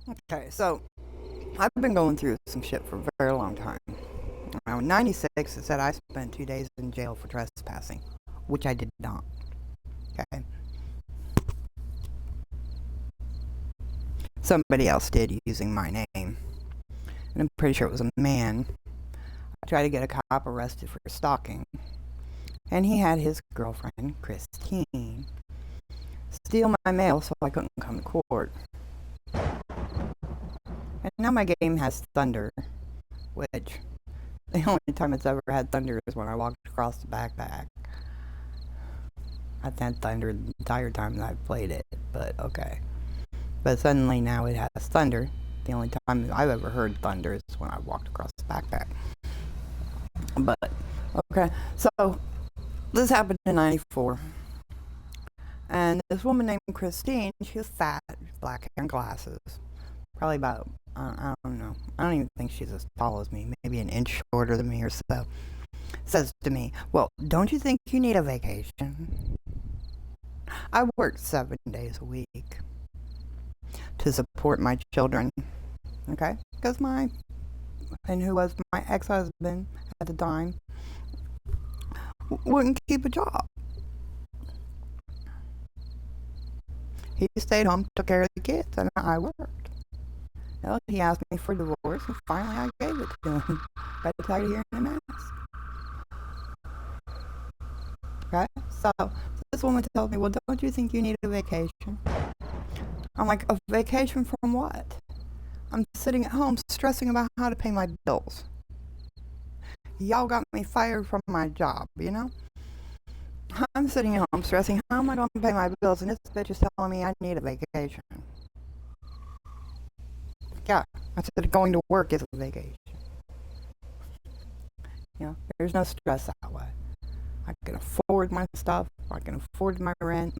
Okay, so I've been going through some shit for a very long time. Around 96, it said I spent 2 days in jail for trespassing, which I did not. Okay. Somebody else did using my name. And I'm pretty sure it was a man. I tried to get a cop arrested for stalking. And he had his girlfriend, Christine, steal my mail so I couldn't come to court. And now my game has thunder, which the only time it's ever had thunder is when I walked across the backpack. I've had thunder the entire time that I've played it, but okay. But suddenly now it has thunder. The only time I've ever heard thunder is when I walked across the backpack. But, okay. So, this happened in 94. And this woman named Christine, she was fat, black hair and glasses. Probably about, I don't know. I don't even think she's as tall as me. Maybe an inch shorter than me or so. Says to me, well, don't you think you need a vacation? I worked 7 days a week to support my children, okay? Because who was my ex-husband at the time, wouldn't keep a job. He stayed home, took care of the kids, and I worked. Well, he asked me for divorce, and finally I gave it to him. Got tired of hearing him ask. Okay? So, this woman tells me, well, don't you think you need a vacation? I'm like, a vacation from what? I'm sitting at home stressing about how to pay my bills. Y'all got me fired from my job, you know? I'm sitting at home stressing, how am I going to pay my bills? And this bitch is telling me I need a vacation. Yeah, I said going to work is a vacation. You know, there's no stress that way. I can afford my stuff. I can afford my rent,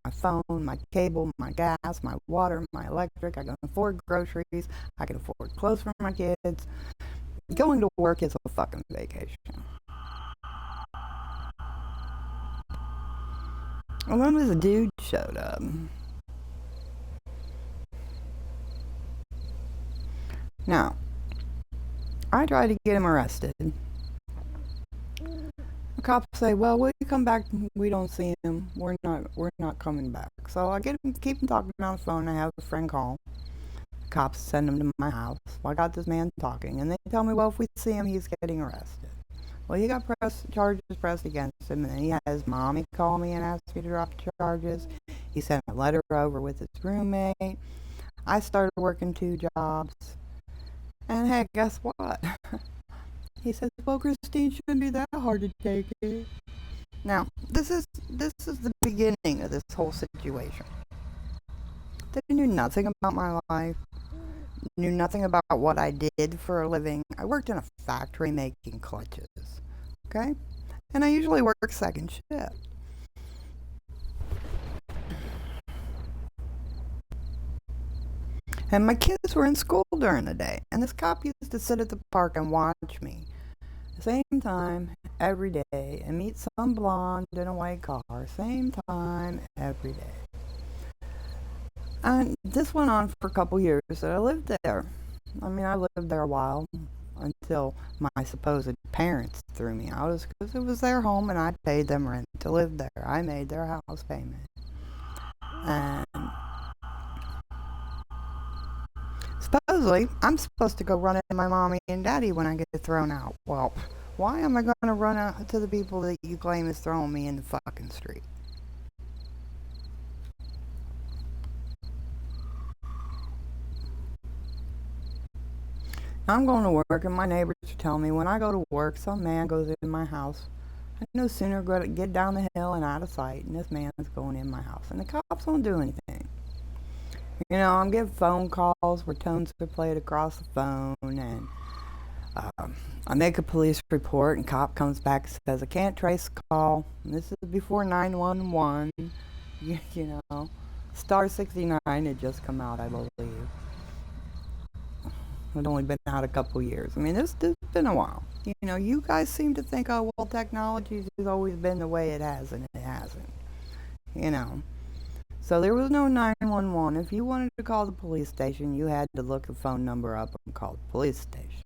my phone, my cable, my gas, my water, my electric. I can afford groceries. I can afford clothes for my kids. Going to work is a fucking vacation. And then this dude showed up. Now, I tried to get him arrested. The cops say, "Well, we come back. We don't see him. We're not coming back." So I keep him talking on the phone. I have a friend call. The cops send him to my house. Well, I got this man talking, and they tell me, "Well, if we see him, he's getting arrested." Well, he got charges pressed against him, and then he had his mommy call me and asked me to drop charges. He sent a letter over with his roommate. I started working 2 jobs. And hey, guess what? He says, "Well, Christine, shouldn't be that hard to take it." Now, this is the beginning of this whole situation. They knew nothing about my life, knew nothing about what I did for a living. I worked in a factory making clutches, okay? And I usually work second shift. And my kids were in school during the day, and this cop used to sit at the park and watch me. Same time every day, and meet some blonde in a white car. Same time every day. And this went on for a couple years that I lived there. I mean, I lived there a while until my supposed parents threw me out because it was their home and I paid them rent to live there. I made their house payment. And supposedly, I'm supposed to go run into my mommy and daddy when I get thrown out. Well, why am I going to run out to the people that you claim is throwing me in the fucking street? I'm going to work, and my neighbors tell me when I go to work, some man goes in my house. I no sooner get down the hill and out of sight, and this man is going in my house, and the cops won't do anything. You know, I'm getting phone calls where tones are played across the phone, and I make a police report, and cop comes back and says, "I can't trace the call." And this is before 911. You know, Star 69 had just come out, I believe. It's only been out a couple years. I mean, this has been a while. You know, you guys seem to think, oh, well, technology has always been the way it has, and it hasn't. You know. So there was no 911. If you wanted to call the police station, you had to look the phone number up and call the police station.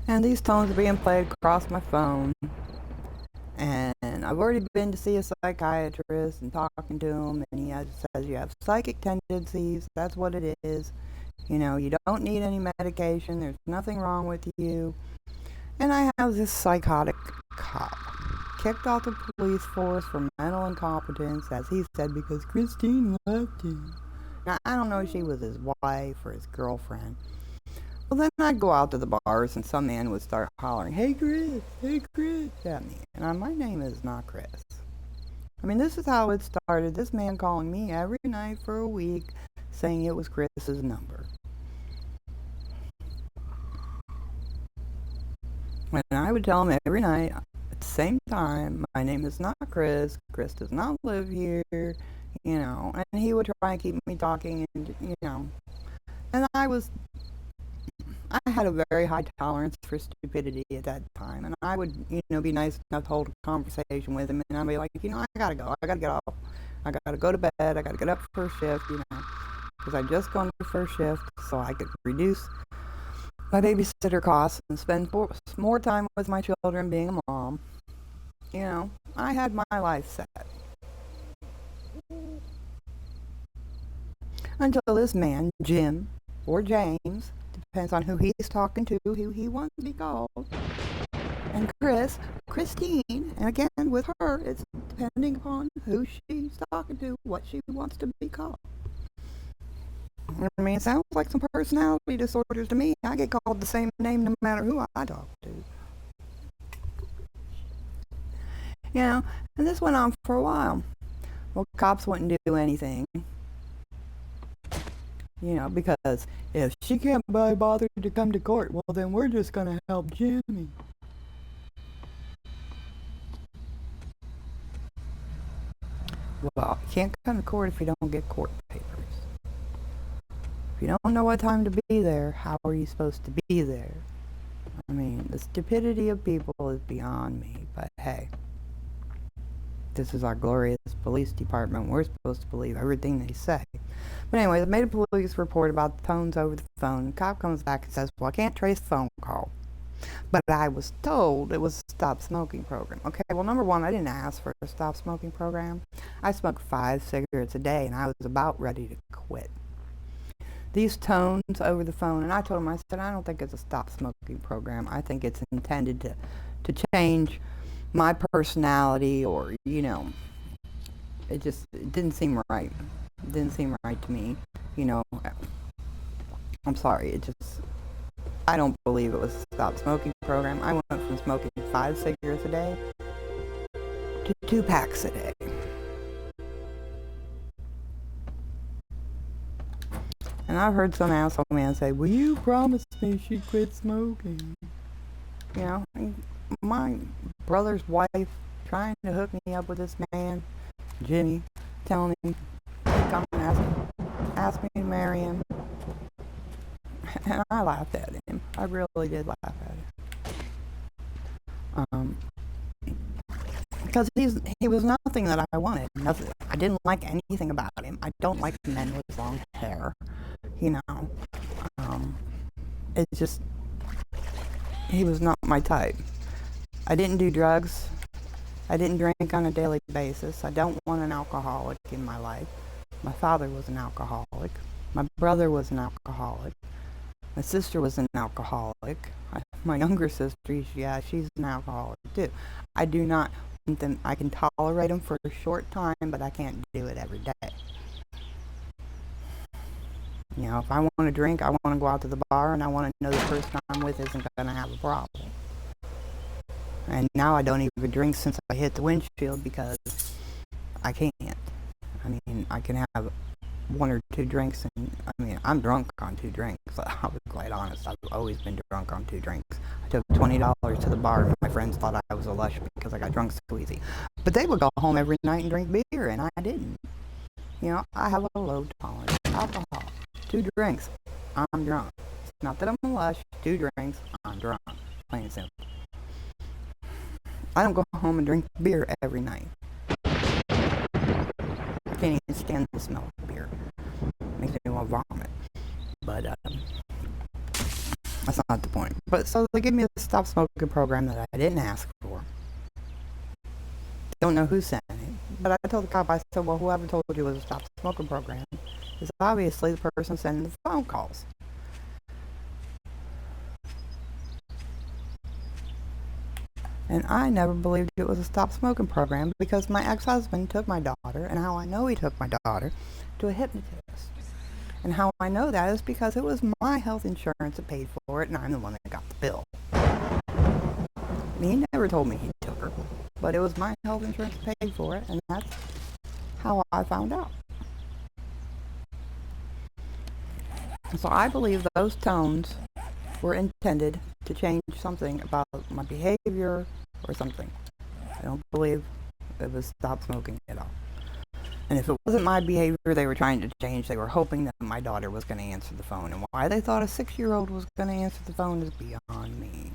And these tones are being played across my phone. And I've already been to see a psychiatrist and talking to him, and he says you have psychic tendencies. That's what it is. You know, you don't need any medication. There's nothing wrong with you. And I have this psychotic cop kicked off the police force for mental incompetence, as he said, because Christine left him. Now, I don't know if she was his wife or his girlfriend. Well, then I'd go out to the bars and some man would start hollering, hey Chris, at me. And my name is not Chris. I mean, this is how it started. This man calling me every night for a week saying it was Chris's number. And I would tell him every night at the same time, my name is not Chris. Chris does not live here, you know. And he would try and keep me talking, and you know. And I had a very high tolerance for stupidity at that time, and I would, you know, be nice enough to hold a conversation with him, and I'd be like, you know, I gotta go, I gotta get off, I gotta go to bed, I gotta get up for first shift, you know, because I'd just gone to first shift, so I could reduce my babysitter costs and spend more time with my children being a mom. You know, I had my life set. Until this man, Jim, or James, depends on who he's talking to, who he wants to be called, and Christine, and again with her, it's depending upon who she's talking to, what she wants to be called. I mean, it sounds like some personality disorders to me. I get called the same name no matter who I talk to. You know, and this went on for a while. Well, cops wouldn't do anything. You know, because if she can't be bothered to come to court, well, then we're just going to help Jimmy. Well, you can't come to court if you don't get court papers. If you don't know what time to be there, how are you supposed to be there? I mean, the stupidity of people is beyond me, but hey. This is our glorious police department. We're supposed to believe everything they say. But anyway, they made a police report about the tones over the phone. The cop comes back and says, well, I can't trace the phone call. But I was told it was a stop smoking program. Okay, well, number one, I didn't ask for a stop smoking program. I smoked 5 cigarettes a day, and I was about ready to quit. These tones over the phone, and I told him, I said, I don't think it's a stop smoking program. I think it's intended to change my personality, or, you know, it didn't seem right. It didn't seem right to me, you know. I'm sorry, I don't believe it was a stop smoking program. I went from smoking 5 cigarettes a day to 2 packs a day. And I've heard some asshole man say, well, you promised me she'd quit smoking. You know, my brother's wife trying to hook me up with this man, Jimmy, telling him to come and ask me to marry him. And I laughed at him. I really did laugh at him. Because he was nothing that I wanted. Nothing. I didn't like anything about him. I don't like men with long hair. You know. It's just, he was not my type. I didn't do drugs. I didn't drink on a daily basis. I don't want an alcoholic in my life. My father was an alcoholic. My brother was an alcoholic. My sister was an alcoholic. My younger sister, she's an alcoholic too. I do not want them. I can tolerate them for a short time, but I can't do it every day. You know, if I want to drink, I want to go out to the bar, and I want to know the person I'm with isn't going to have a problem. And now I don't even drink since I hit the windshield because I can't. I mean, I can have 1 or 2 drinks, and I mean, I'm drunk on 2 drinks. I'll be quite honest. I've always been drunk on 2 drinks. I took $20 to the bar, and my friends thought I was a lush because I got drunk so easy. But they would go home every night and drink beer, and I didn't. You know, I have a low tolerance for alcohol. 2 drinks, I'm drunk. It's not that I'm a lush. 2 drinks, I'm drunk. Plain and simple. I don't go home and drink beer every night. I can't even stand the smell of beer. It makes me want to vomit. But that's not the point. But so they gave me a stop smoking program that I didn't ask for. Don't know who sent it. But I told the cop, I said, well, whoever told you it was a stop smoking program is obviously the person sending the phone calls. And I never believed it was a stop smoking program because my ex-husband took my daughter, and how I know he took my daughter, to a hypnotist. And how I know that is because it was my health insurance that paid for it, and I'm the one that got the bill. He never told me he took her, but it was my health insurance that paid for it, and that's how I found out. So I believe those tones were intended to change something about my behavior or something. I don't believe it was stop smoking at all. And if it wasn't my behavior they were trying to change, they were hoping that my daughter was going to answer the phone. And why they thought a 6-year-old was going to answer the phone is beyond me.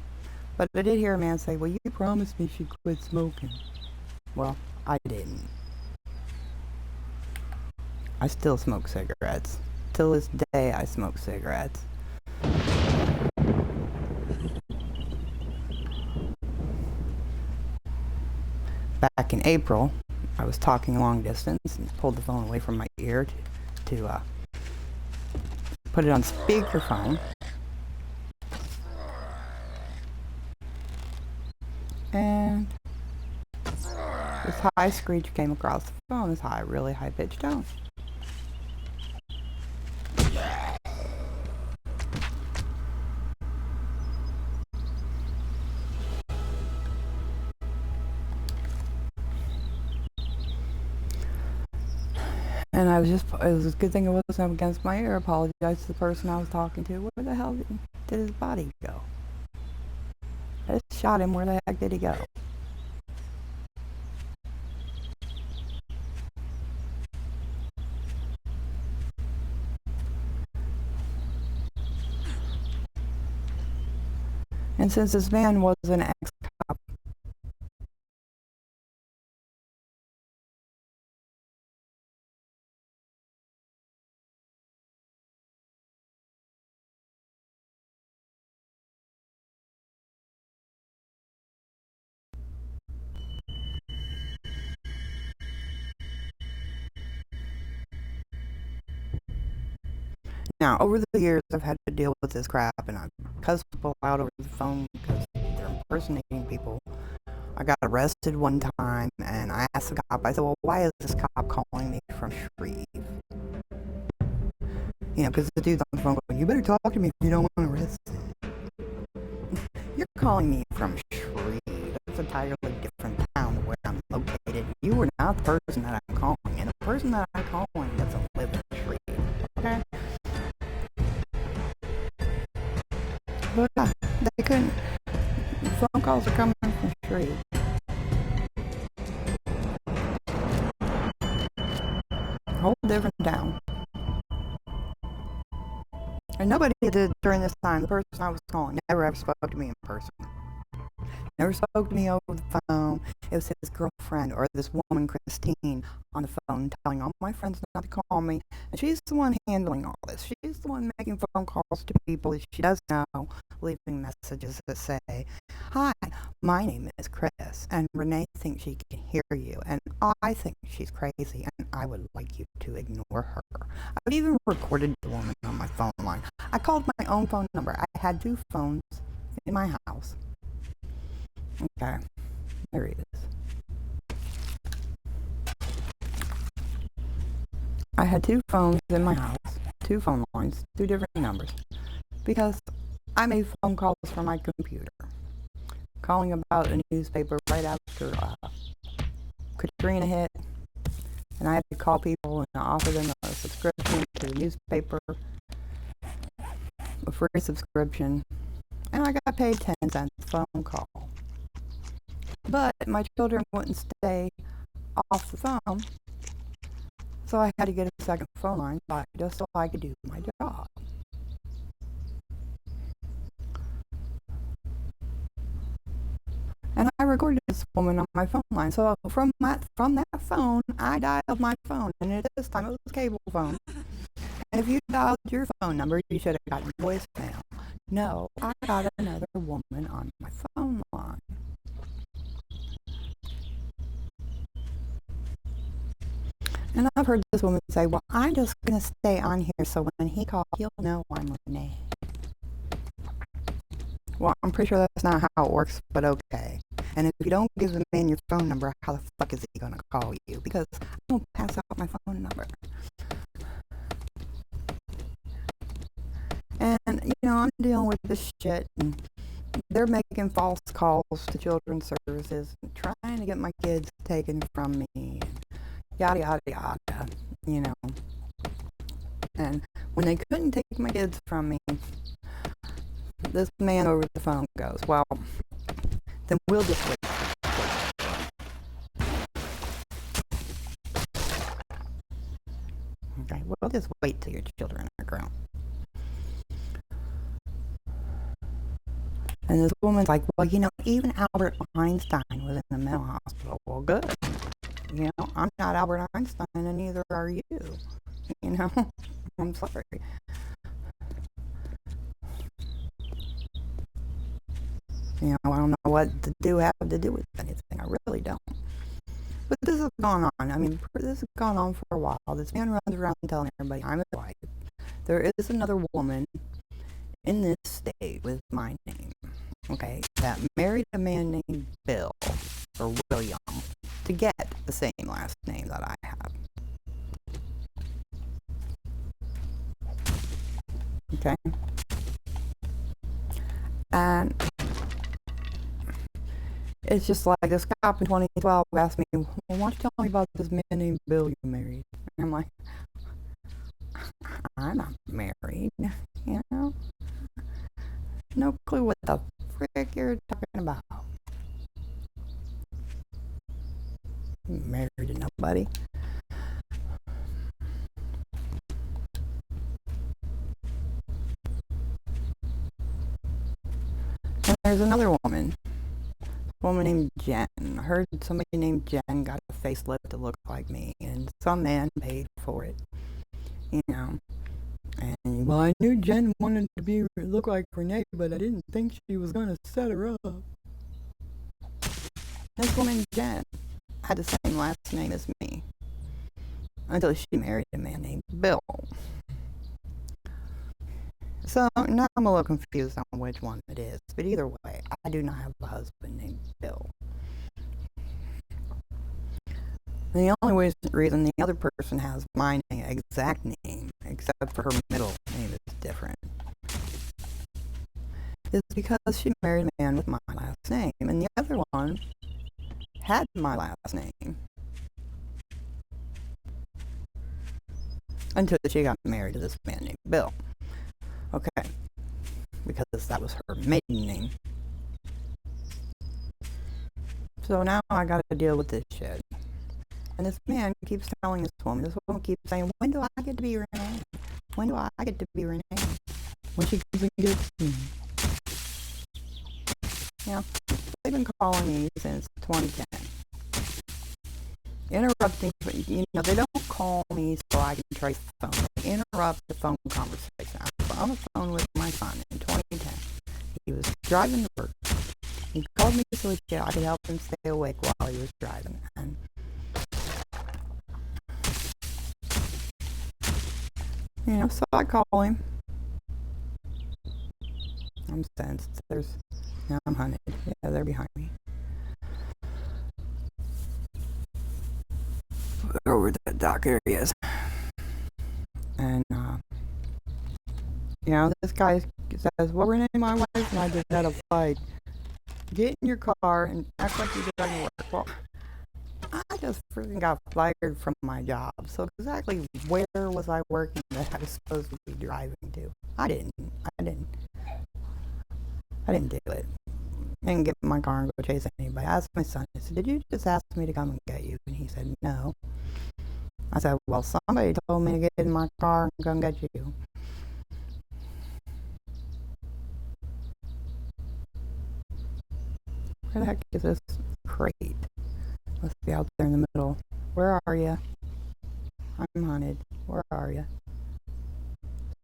But I did hear a man say, well, you promised me she'd quit smoking. Well, I didn't. I still smoke cigarettes. Till this day, I smoke cigarettes. Back in April, I was talking long distance and pulled the phone away from my ear to put it on speakerphone. And this high screech came across the phone, this high, really high-pitched tone. And it was a good thing it wasn't up against my ear. I apologized to the person I was talking to. Where the hell did his body go? I just shot him. Where the heck did he go? And since this man was an ex-cop, now over the years I've had to deal with this crap, and I've cussed people out over the phone because they're impersonating people. I got arrested one time, and I asked the cop, I said, well, why is this cop calling me from Shreve? You know, because the dude's on the phone going, you better talk to me if you don't want arrested. You're calling me from Shreve. That's an entirely different town than where I'm located. You are not the person that I'm calling, and the person that I'm calling doesn't live in Shreve. Okay? But they couldn't. The phone calls are coming from Shreve. Whole different town. And nobody did during this time. The person I was calling never ever spoke to me in person. Never spoke to me over the phone. It was his girlfriend or this woman, Christine, on the phone telling all my friends not to call me. And she's the one handling all this. She's the one making phone calls to people that she does know, leaving messages that say, hi, my name is Chris, and Renee thinks she can hear you, and I think she's crazy, and I would like you to ignore her. I've even recorded the woman on my phone line. I called my own phone number. I had 2 phones in my house. Okay, there he is. I had 2 phones in my house, 2 phone lines, 2 different numbers, because I made phone calls from my computer, calling about a newspaper right after Katrina hit, and I had to call people and offer them a subscription to the newspaper, a free subscription, and I got paid 10 cents a phone call. But my children wouldn't stay off the phone, so I had to get a second phone line just so I could do my job. And I recorded this woman on my phone line. So from that phone, I dialed my phone, and at this time it was a cable phone. And if you dialed your phone number, you should have gotten voicemail. No, I got another woman on my phone line. And I've heard this woman say, well, I'm just going to stay on here so when he calls, he'll know I'm Renee. Well, I'm pretty sure that's not how it works, but okay. And if you don't give the man your phone number, how the fuck is he going to call you? Because I don't pass out my phone number. And, you know, I'm dealing with this shit, and they're making false calls to children's services, and trying to get my kids taken from me, and yada, yada, yada, you know. And when they couldn't take my kids from me, this man over the phone goes, well, then we'll just wait. Okay, we'll just wait till your children are grown. And this woman's like, well, you know, even Albert Einstein was in a mental hospital. Well, good. You know, I'm not Albert Einstein, and neither are you. You know, I'm sorry. You know, I don't know what to have to do with anything. I really don't. But this has gone on. I mean, this has gone on for a while. This man runs around telling everybody I'm his wife. There is another woman in this state with my name, okay, that married a man named Bill, or William, to get the same last name that I have. Okay? And it's just like this cop in 2012 asked me, well, why don't you tell me about this man named Bill you married? And I'm like, I'm not married, you know? No clue what the frick you're talking about. I'm married to nobody. And there's another woman named Jen. I heard somebody named Jen got a facelift to look like me, and some man paid for it, you know. And well, I knew Jen wanted to look like Renee, but I didn't think she was gonna set her up. This woman Jen had the same last name as me until she married a man named Bill. So now I'm a little confused on which one it is, but either way, I do not have a husband named Bill. And the only reason the other person has my exact name, except for her middle name is different, is because she married a man with my last name, and the other one had my last name until she got married to this man named Bill. Okay, because that was her maiden name. So now I gotta deal with this shit. And this man keeps telling this woman keeps saying, when do I get to be Renee? When do I get to be Renee? When she comes and gets me. Yeah, they've been calling me since 2010. Interrupting, you know, they don't call me so I can trace the phone. They interrupt the phone conversation. I was on the phone with my son in 2010. He was driving to work. He called me so I could help him stay awake while he was driving. And you know, so I call him. I'm sensed. Now I'm hunted. Yeah, they're behind me. Over the dock areas. And, you know, this guy says, well, Renee, my wife and I just had a fight. Get in your car and act like you're going to work. Well, I just freaking got fired from my job. So exactly where was I working that I was supposed to be driving to? I didn't do it. I didn't get in my car and go chase anybody. I asked my son, I said, did you just ask me to come and get you? And he said, no. I said, well, somebody told me to get in my car and come get you. Where the heck is this crate? Let's be out there in the middle. Where are you? I'm hunted. Where are you?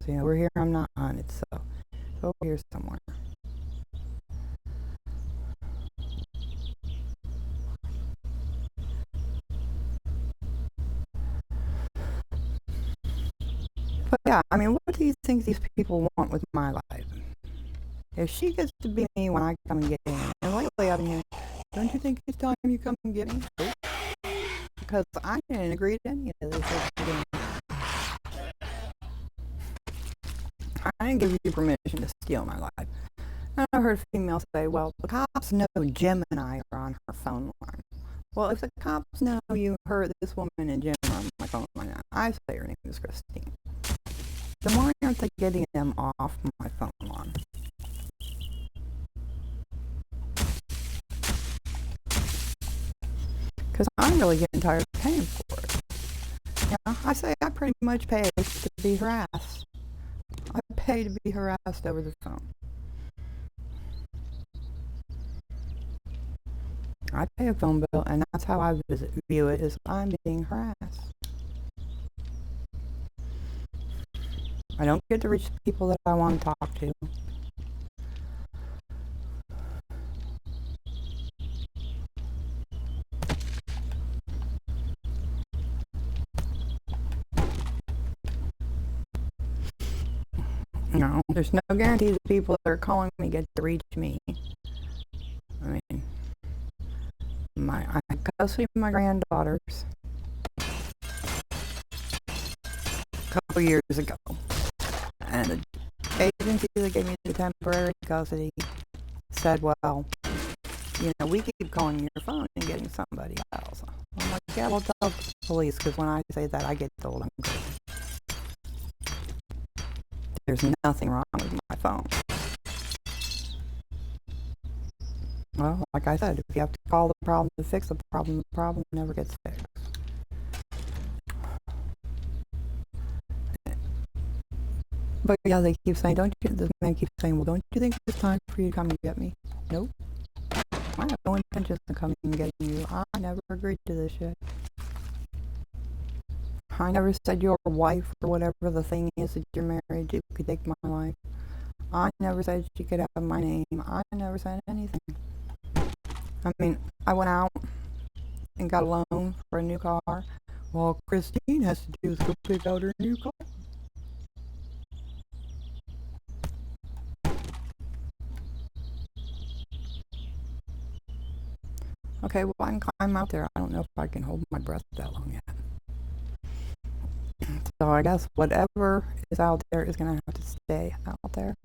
See, over here I'm not hunted, so it's over here somewhere. But yeah, I mean, what do you think these people want with my life? If she gets to be me when I come and get in, and lately I've been hearing, don't you think it's time you come and get me? Nope. Because I didn't agree to any of this. I didn't give you permission to steal my life. And I heard females say, well, the cops know Jim and I are on her phone line. Well, if the cops know you heard this woman and Jim on my phone line, I say her name is Christine. Then why aren't they getting them off my phone line? Because I'm really getting tired of paying for it. Yeah, I say I pretty much pay to be harassed. I pay to be harassed over the phone. I pay a phone bill, and that's how I view it, is I'm being harassed. I don't get to reach the people that I want to talk to. No, there's no guarantee the people that are calling me get to reach me. I mean, I had custody of my granddaughters a couple years ago, and the agency that gave me the temporary custody said, well, we keep calling your phone and getting somebody else. I'm like, yeah, well, tell the police, because when I say that, I get told I'm crazy. There's nothing wrong with my phone. Well, like I said, if you have to call the problem to fix the problem never gets fixed. But yeah, they keep saying, this man keeps saying, well, don't you think it's time for you to come and get me? Nope. I have no intention of coming and getting you. I never agreed to this shit. I never said your wife or whatever the thing is that you're married to could take my life. I never said she could have my name. I never said anything. I mean, I went out and got a loan for a new car. Well, Christine has to do is go pick out her new car. Okay, well, I can climb out there. I don't know if I can hold my breath that long yet. So I guess whatever is out there is going to have to stay out there.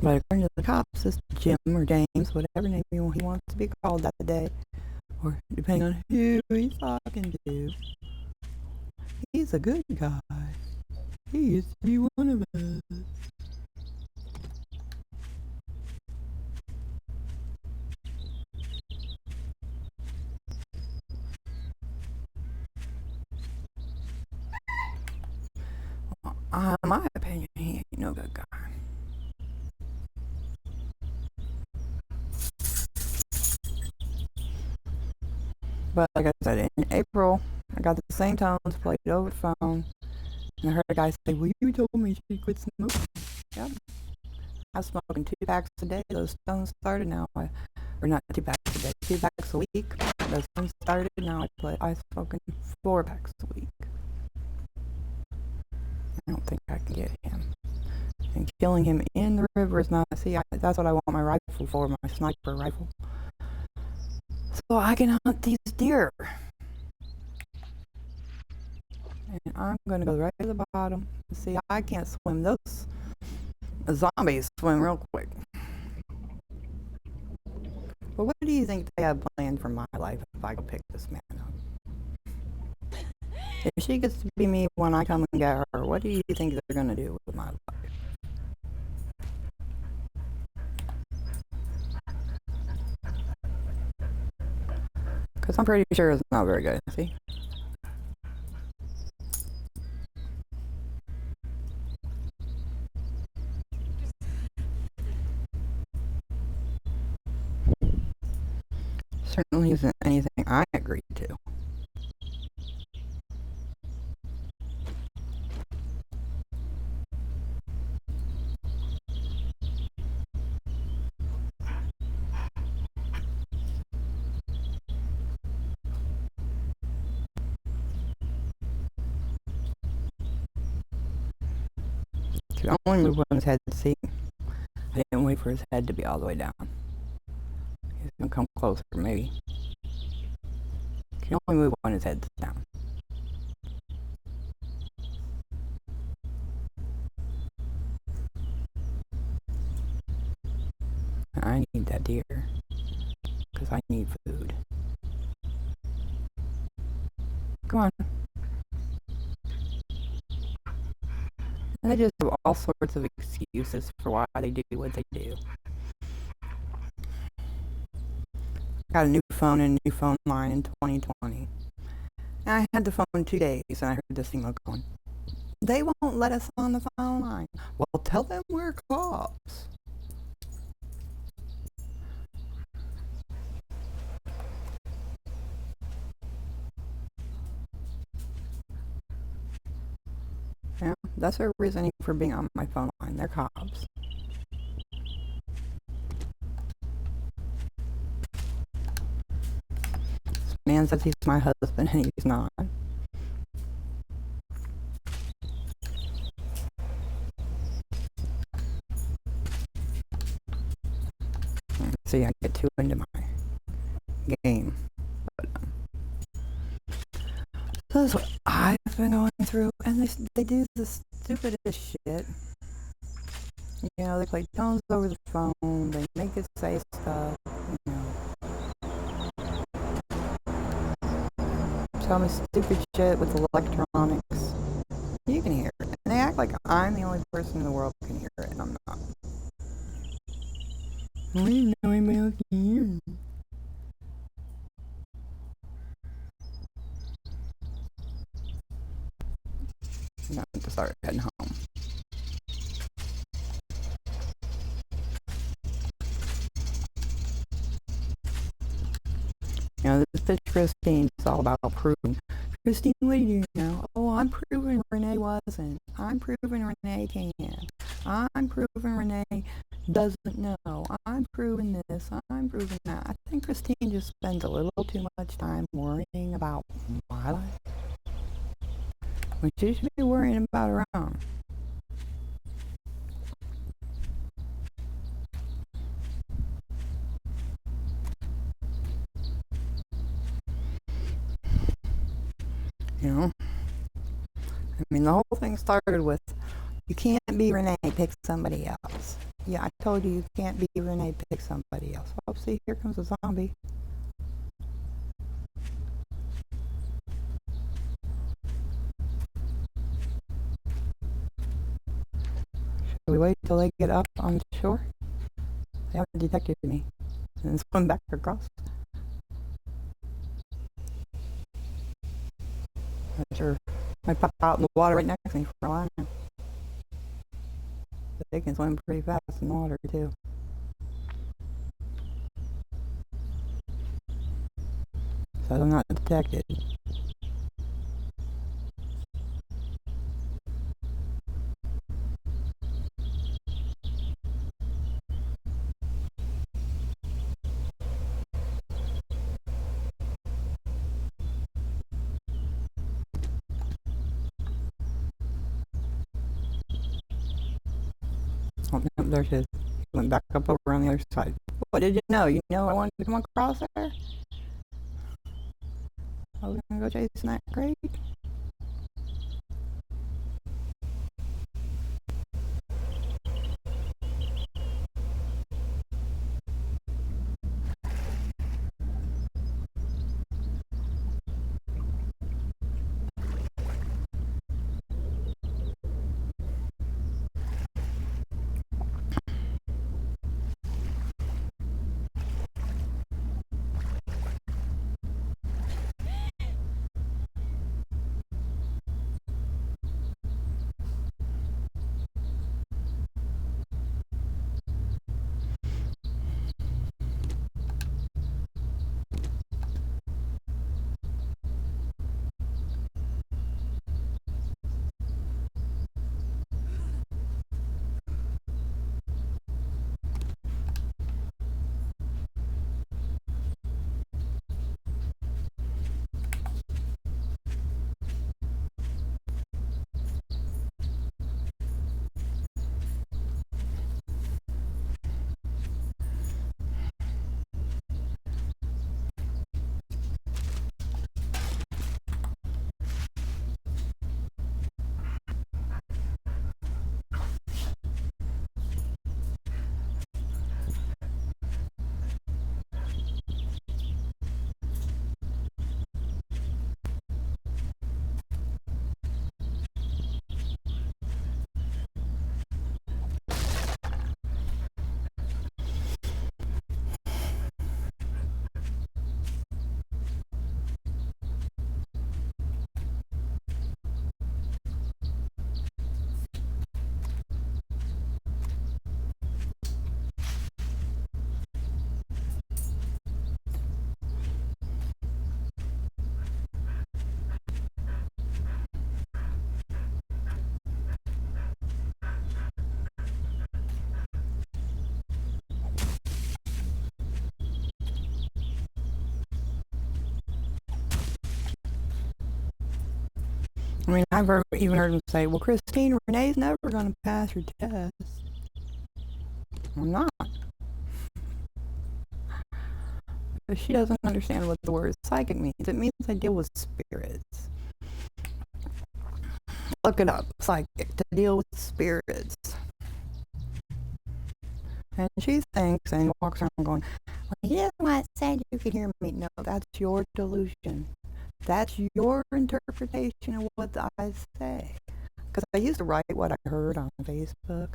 But according to the cops, this Jim or James, whatever name he wants to be called that day, or depending on who he's talking to, he's a good guy. He used to be one of us. In my opinion, he ain't no good guy. But like I said, in April, I got the same tones played over the phone, and I heard a guy say, well, you told me she quit smoking. Yep. I was smoking 2 packs a day. Those tones started now. Or not 2 packs a day, 2 packs a week. Those tones started, now I smoking 4 packs a week. I don't think I can get him. And killing him in the river is not, that's what I want my rifle for, my sniper rifle. So I can hunt these deer. And I'm going to go right to the bottom. See, I can't swim. Those zombies swim real quick. But what do you think they have planned for my life if I go pick this man up? If she gets to be me when I come and get her, what do you think they're going to do with my life? Because I'm pretty sure it's not very good, see? certainly isn't anything I agreed to. He could only move his head to see. I didn't wait for his head to be all the way down. He's gonna come closer, maybe. He can only move when his head's down. I need that deer, because I need food. Come on. And they just have all sorts of excuses for why they do what they do. Got a new phone and a new phone line in 2020. And I had the phone 2 days, and I heard this email going, "They won't let us on the phone line." Well, tell them we're cops. Yeah, that's their reasoning for being on my phone line. They're cops. This man says he's my husband, and he's not. See, I get too into my game. But, so that's what I've been going through, and they do the stupidest shit. You know, they play tones over the phone, they make it say stuff, you know. Tell me stupid shit with electronics. You can hear it. And they act like I'm the only person in the world who can hear it, and I'm not. I didn't know anybody else can hear it. I'm going to start heading home. You know, this bitch Christine is all about proving. Christine, what do you do now? Oh, I'm proving Renee wasn't. I'm proving Renee can. I'm proving Renee doesn't know. I'm proving this. I'm proving that. I think Christine just spends a little too much time worrying about my life, when she should be worrying about her own. You know? I mean, the whole thing started with, you can't be Renee, pick somebody else. Yeah, I told you can't be Renee, pick somebody else. Oh, see, here comes a zombie. Should we wait till they get up on the shore? They haven't detected me. And swim back across. I'm sure might pop out in the water right next to me for a while. But they can swim pretty fast in the water, too. So I'm not detected. Oh, no, there she is. Went back up over on the other side. What did you know? You know I wanted to come across there? I was gonna go chasing that crate. I mean, even heard him say, well, Christine, Renee's never going to pass her test. I'm not. But she doesn't understand what the word psychic means. It means I deal with spirits. Look it up, psychic, to deal with spirits. And she thinks and walks around going, well, you what said you could hear me. No, that's your delusion. That's your interpretation of what I say. Because I used to write what I heard on Facebook,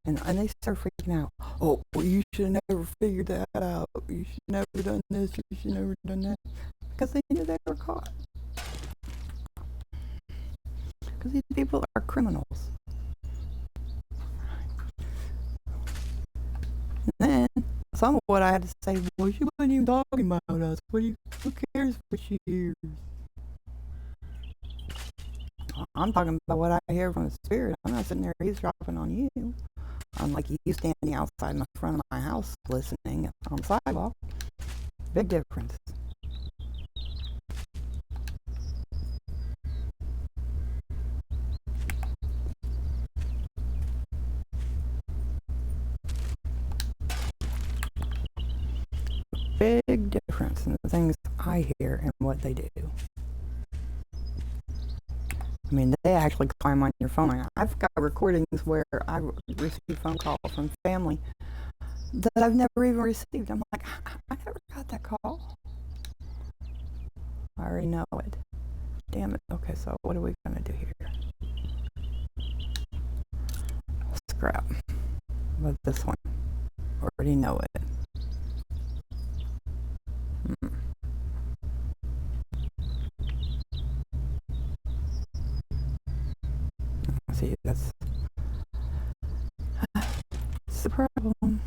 and they start freaking out. Oh, well, you should have never figured that out. You should never done this. You should never done that. Because they knew they were caught. Because these people are criminals. And then some of what I had to say, well, she wasn't even talking about us. Who cares what she hears? I'm talking about what I hear from the spirit. I'm not sitting there eavesdropping on you. I'm like you standing outside in the front of my house listening on the sidewalk. Big difference. Big difference in the things I hear and what they do. I mean, they actually climb on your phone. I've got recordings where I receive phone calls from family that I've never even received. I'm like, I never got that call. I already know it. Damn it. Okay, so what are we going to do here? Scrap. But this one, already know it. See, that's the problem.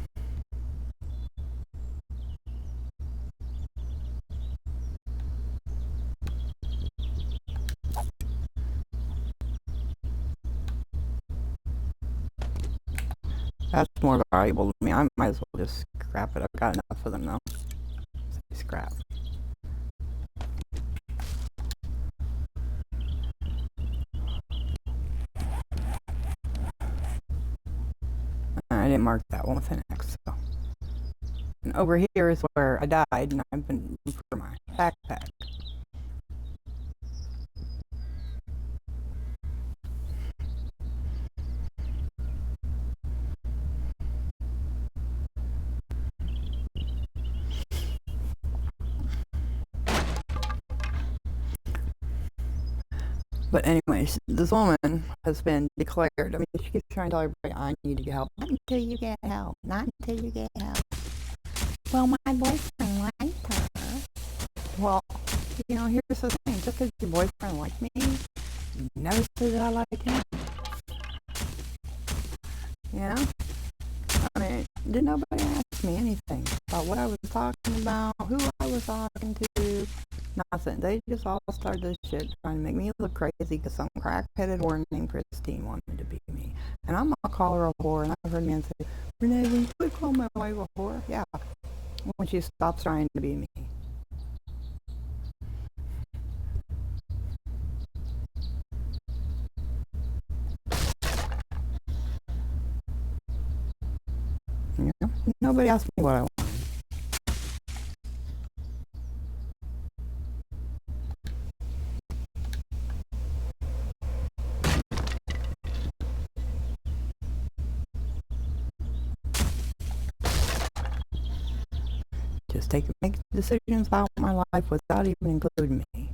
That's more valuable to me. I might as well just scrap it. I've got enough of them now. Scrap. I didn't mark that one with an X. So. And over here is where I died, and I've been looking for my backpack. But anyways, this woman has been declared. I mean, she keeps trying to tell everybody, I need to get help. Not until you get help. Not until you get help. Well, my boyfriend liked her. Well, you know, here's the thing. Just because your boyfriend liked me, never said that I liked him. You know? I mean, did nobody ask me anything about what I was talking about, who I was talking to, nothing. They just all started this shit trying to make me look crazy because some crack-headed whore named Christine wanted to be me. And I'm gonna call her a whore, and I've heard men say, Renee, will you quit calling my wife a whore? Yeah, when she stops trying to be me. You know? Nobody asked me what I want. Just make decisions about my life without even including me.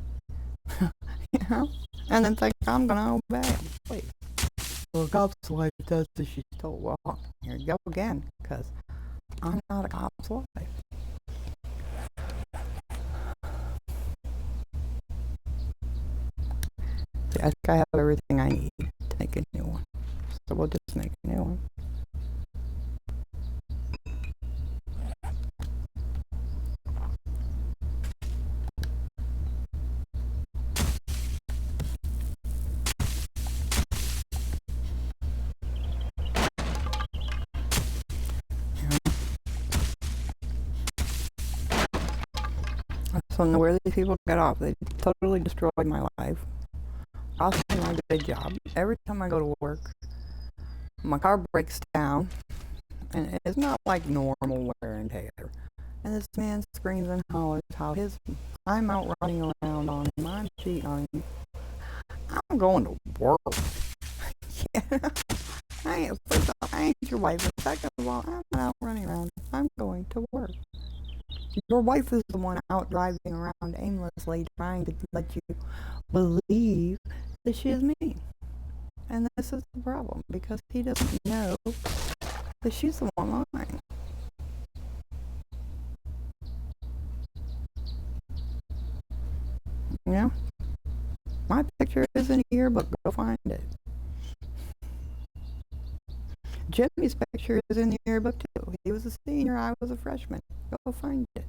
You know? And then think I'm gonna obey them. Please. Well, a cop's wife does as she's told. Well, here you go again, because I'm not a cop's wife. See, I think I have everything I need to make a new one. So we'll just make a new one. I just don't know where these people get off. They totally destroyed my life. costing my good job. Every time I go to work, my car breaks down, and it's not like normal wear and tear. And this man screams and hollers how I'm out running around on him, I'm cheating on him. I'm going to work. Yeah. First of all, I ain't your wife. And second of all, I'm not out running around. I'm going to work. Your wife is the one out driving around aimlessly trying to let you believe that she is me. And this is the problem, because he doesn't know that she's the one lying. You know? My picture is in a yearbook. Go find it. Jimmy's picture is in the yearbook too. He was a senior, I was a freshman. Go find it.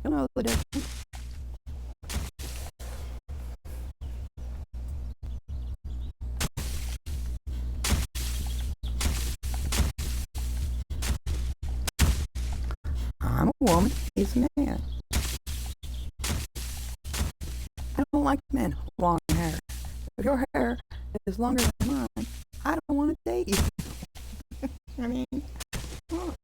You'll know the difference. I'm a woman, he's a man. I don't like men with long hair. If your hair is longer than mine, I don't want to date you. I mean, look.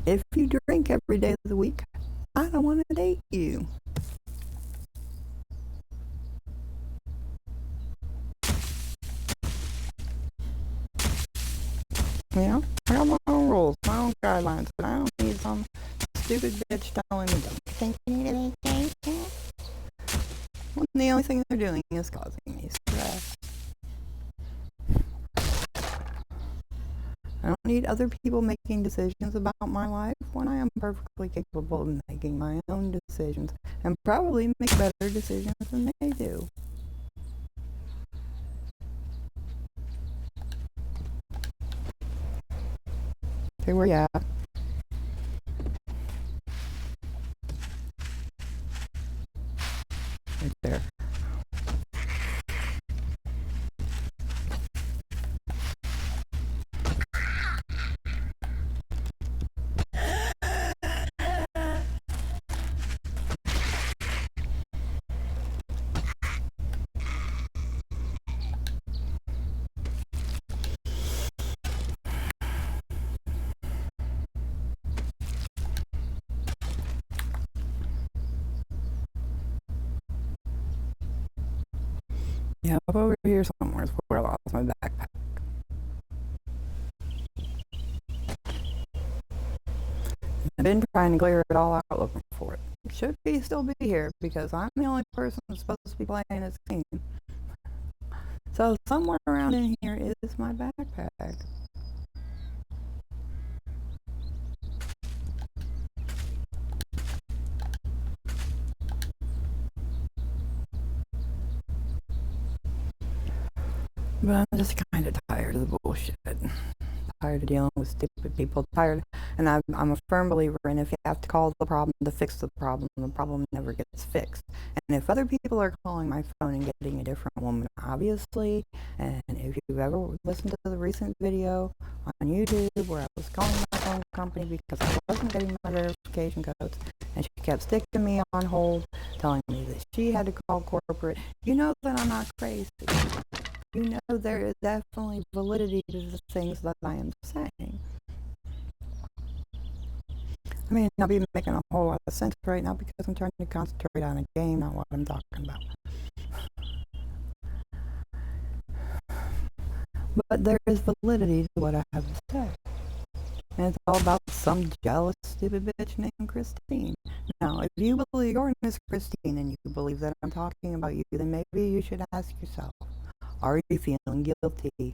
If you drink every day of the week, I don't want to date you. You know, I got my own rules, my own guidelines, and I don't need some stupid bitch telling me, don't you think you need a vacation? Well, the only thing they're doing is causing me stress. I don't need other people making decisions about my life when I am perfectly capable of making my own decisions, and probably make better decisions than they do. Okay, where you at? Right there. Yeah, up over here somewhere is where I lost my backpack. I've been trying to clear it all out looking for it. It should still be here, because I'm the only person that's supposed to be playing this game. So somewhere around in here is my backpack. But I'm just kind of tired of the bullshit. Tired of dealing with stupid people. Tired, and I'm a firm believer in, if you have to call the problem to fix the problem never gets fixed. And if other people are calling my phone and getting a different woman, obviously, and if you've ever listened to the recent video on YouTube where I was calling my phone company because I wasn't getting my verification codes, and she kept sticking me on hold, telling me that she had to call corporate, you know that I'm not crazy. You know there is definitely validity to the things that I am saying. I may not be making a whole lot of sense right now because I'm trying to concentrate on a game, not what I'm talking about. But there is validity to what I have to say. And it's all about some jealous, stupid bitch named Christine. Now, if you believe you're Miss Christine and you believe that I'm talking about you, then maybe you should ask yourself, are you feeling guilty?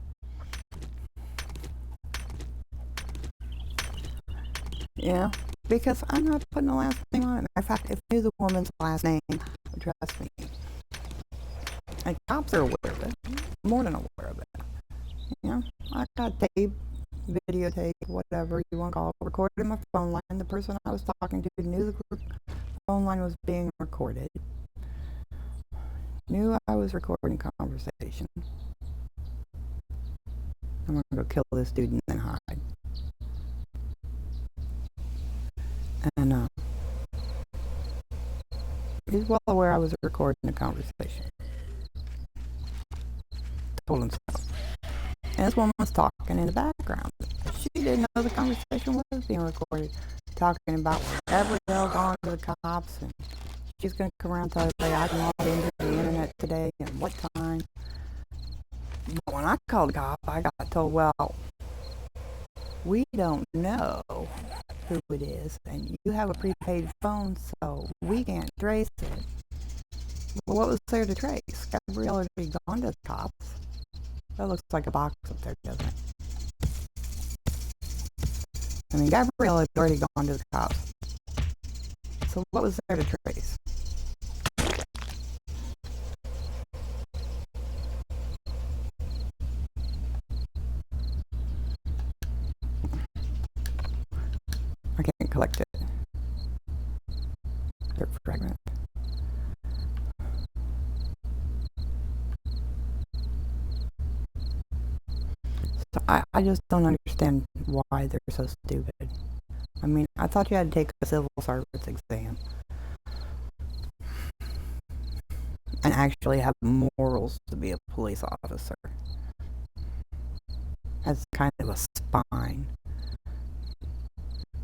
Yeah, because I'm not putting a last name on it. Matter of fact, if I knew the woman's last name, trust me. And cops are aware of it, more than aware of it. You know, I got tape, videotape, whatever you want to call it, recorded my phone line. The person I was talking to knew the phone line was being recorded. Knew I was recording conversation. I'm gonna go kill this dude and then hide. And he's well aware I was recording the conversation. Told him so. And this woman was talking in the background. She didn't know the conversation was being recorded. Talking about Gabrielle gone to the cops and she's going to come around and tell everybody I can log into the internet today and what time. But when I called the cop, I got told, well, we don't know who it is, and you have a prepaid phone, so we can't trace it. Well, what was there to trace? Gabrielle had already gone to the cops. That looks like a box up there, doesn't it? I mean, Gabrielle had already gone to the cops. So what was there to trace? I can't collect it. They're fragment. So I just don't understand why they're so stupid. I mean, I thought you had to take a civil service exam and actually have morals to be a police officer. That's kind of a spine.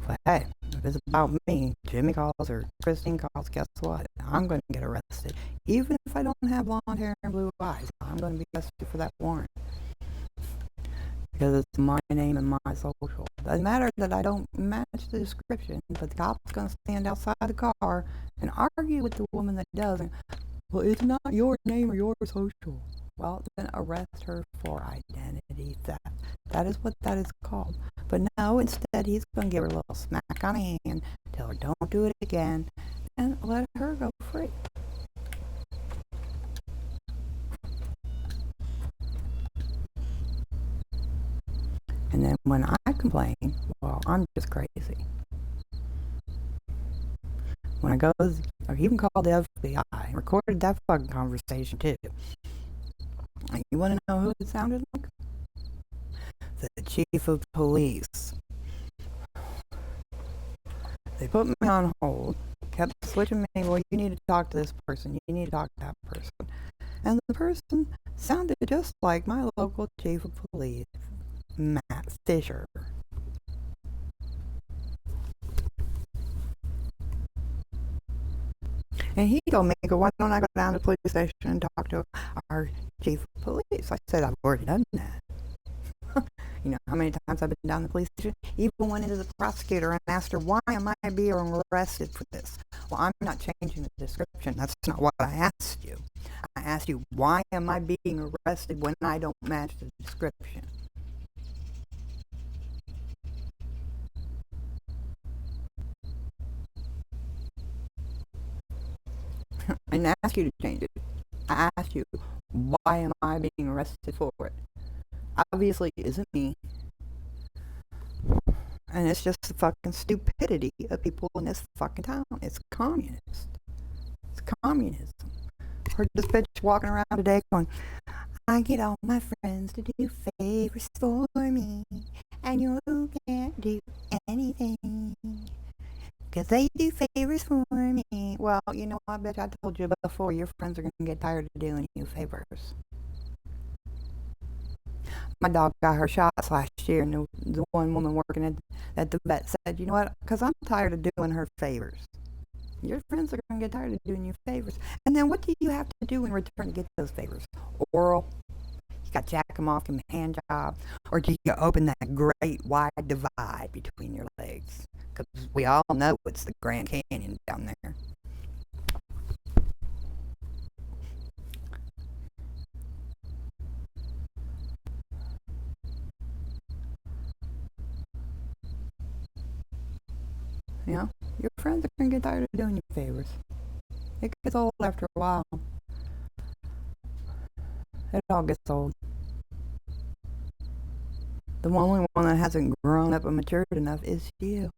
But hey, if it's about me, Jimmy calls or Christine calls, guess what? I'm going to get arrested. Even if I don't have blonde hair and blue eyes, I'm going to be arrested for that warrant. Because it's my name and my social. Doesn't matter that I don't match the description, but the cop's going to stand outside the car and argue with the woman that doesn't. Well, it's not your name or your social. Well, then arrest her for identity theft. That is what that is called. But no, instead he's going to give her a little smack on the hand, tell her don't do it again, and let her go free. And then when I complain, well, I'm just crazy. When I go, or even call the FBI, recorded that fucking conversation too. And you want to know who it sounded like? The chief of police. They put me on hold, kept switching me, well, you need to talk to this person, you need to talk to that person. And the person sounded just like my local chief of police, Matt Fisher. And he told me, why don't I go down to the police station and talk to our chief of police? I said, I've already done that. You know how many times I've been down to the police station? Even went into the prosecutor and asked her, why am I being arrested for this? Well, I'm not changing the description. That's not what I asked you. I asked you, why am I being arrested when I don't match the description? I didn't ask you to change it. I asked you, why am I being arrested for it? Obviously, it isn't me. And it's just the fucking stupidity of people in this fucking town. It's communist. It's communism. Heard this bitch walking around today going, I get all my friends to do favors for me, and you can't do anything, 'cause they do favors for me. Well, you know, I bet I told you before, your friends are going to get tired of doing you favors. My dog got her shots last year, and the one woman working at the vet said, you know what, because I'm tired of doing her favors. Your friends are going to get tired of doing you favors. And then what do you have to do in return to get those favors? Oral? You got to jack them off, give them a hand job? Or do you open that great wide divide between your legs? Because we all know it's the Grand Canyon down there. You know, your friends are going to get tired of doing you favors. It gets old after a while. It all gets old. The only one that hasn't grown up and matured enough is you.